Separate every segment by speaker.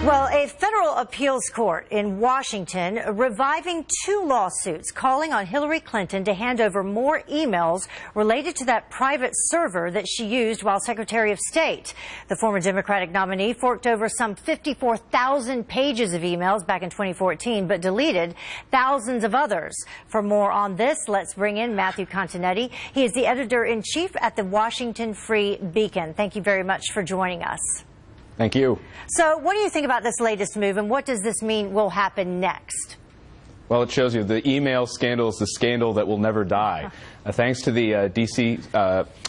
Speaker 1: Well, a federal appeals court in Washington reviving two lawsuits calling on Hillary Clinton to hand over more emails related to that private server that she used while Secretary of State. The former Democratic nominee forked over some 54,000 pages of emails back in 2014, but deleted thousands of others. For more on this, let's bring in Matthew Continetti. He is the editor-in-chief at the Washington Free Beacon. Thank you very much for joining us.
Speaker 2: Thank you. So
Speaker 1: what do you think about this latest move, and what does this mean will happen next?
Speaker 2: Well, it shows you the email scandal is the scandal that will never die. Thanks to the D.C.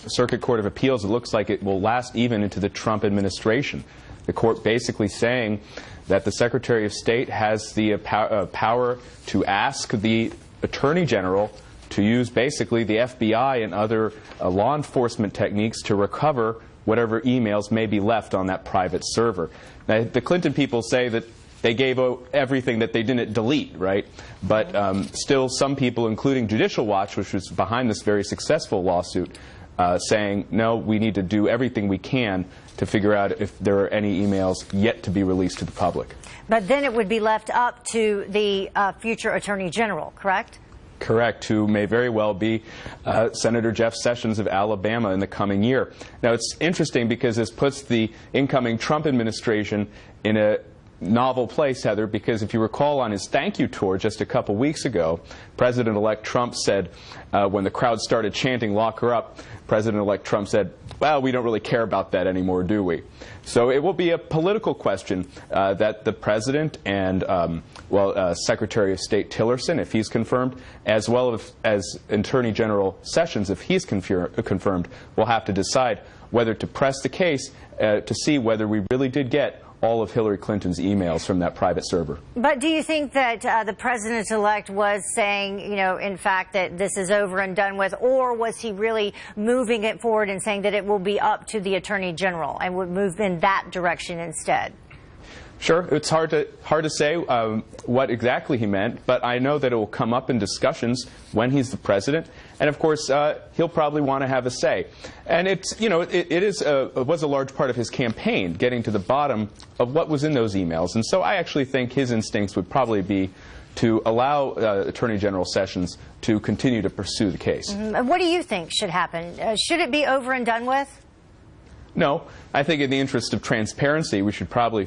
Speaker 2: Circuit Court of Appeals, it looks like it will last even into the Trump administration. The court basically saying that the Secretary of State has the power to ask the Attorney General to use basically the FBI and other law enforcement techniques to recover whatever emails may be left on that private server. Now, the Clinton people say that they gave everything that they didn't delete, right? But still some people, including Judicial Watch, which was behind this very successful lawsuit, saying, no, we need to do everything we can to figure out if there are any emails yet to be released to the public.
Speaker 1: But then it would be left up to the future Attorney General, correct?
Speaker 2: Correct, who may very well be Senator Jeff Sessions of Alabama in the coming year. Now, it's interesting because this puts the incoming Trump administration in a novel place, Heather, because if you recall on his thank you tour just a couple weeks ago, President-elect Trump said, when the crowd started chanting, "Lock her up," President-elect Trump said, well, we don't really care about that anymore, do we? So it will be a political question that the President and, Secretary of State Tillerson, if he's confirmed, as well as Attorney General Sessions, if he's confirmed, will have to decide whether to press the case to see whether we really did get all of Hillary Clinton's emails from that private server.
Speaker 1: But do you think that the President-elect was saying, you know, in fact, that this is over and done with, or was he really moving it forward and saying that it will be up to the Attorney General and would move in that direction instead?
Speaker 2: Sure, it's hard to say what exactly he meant, but I know that it will come up in discussions when he's the president, and of course he'll probably want to have a say. And it's, you know, it was a large part of his campaign, getting to the bottom of what was in those emails, and so I actually think his instincts would probably be to allow Attorney General Sessions to continue to pursue the case.
Speaker 1: What do you think should happen? Should it be over and done with?
Speaker 2: No, I think in the interest of transparency, we should probably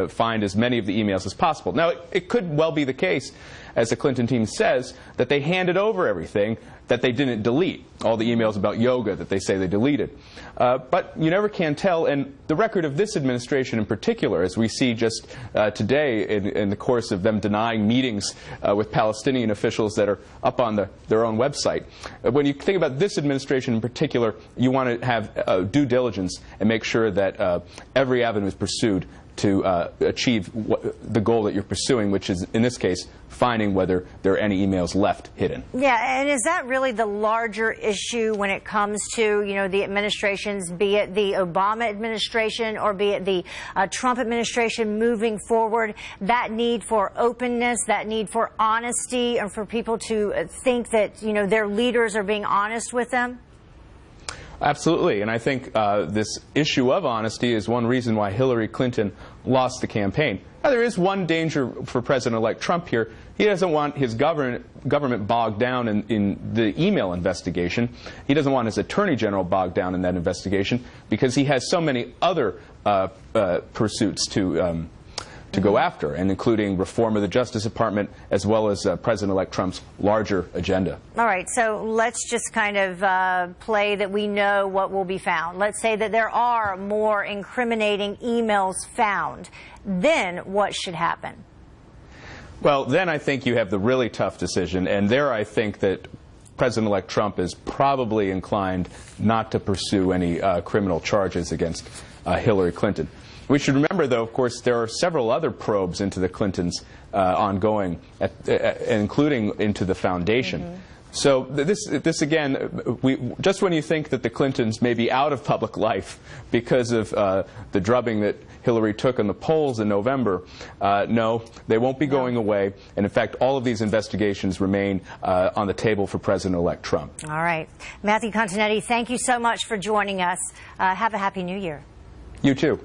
Speaker 2: find as many of the emails as possible. Now, it could well be the case, as the Clinton team says, that they handed over everything that they didn't delete, all the emails about yoga that they say they deleted. But you never can tell, and the record of this administration in particular, as we see just today in the course of them denying meetings with Palestinian officials that are up on their own website. When you think about this administration in particular, you want to have due diligence and make sure that every avenue is pursued to achieve the goal that you're pursuing, which is, in this case, finding whether there are any emails left hidden.
Speaker 1: Yeah, and is that really the larger issue when it comes to, you know, the administrations, be it the Obama administration or be it the Trump administration moving forward, that need for openness, that need for honesty, and for people to think that, you know, their leaders are being honest with them?
Speaker 2: Absolutely, and I think this issue of honesty is one reason why Hillary Clinton lost the campaign. Now, there is one danger for President-elect Trump here. He doesn't want his government bogged down in the email investigation. He doesn't want his Attorney General bogged down in that investigation because he has so many other pursuits to go after, and including reform of the Justice Department as well as President-elect Trump's larger agenda.
Speaker 1: All right, so let's just kind of play that we know what will be found. Let's say that there are more incriminating emails found. Then what should happen?
Speaker 2: Well, then I think you have the really tough decision, and there I think that President-elect Trump is probably inclined not to pursue any criminal charges against Hillary Clinton. We should remember, though, of course, there are several other probes into the Clintons ongoing, including into the foundation. So this again, just when you think that the Clintons may be out of public life because of the drubbing that Hillary took in the polls in November, no, they won't be going away. And in fact, all of these investigations remain on the table for President-elect Trump.
Speaker 1: All right. Matthew Continetti, thank you so much for joining us. Have a happy New Year.
Speaker 2: You too.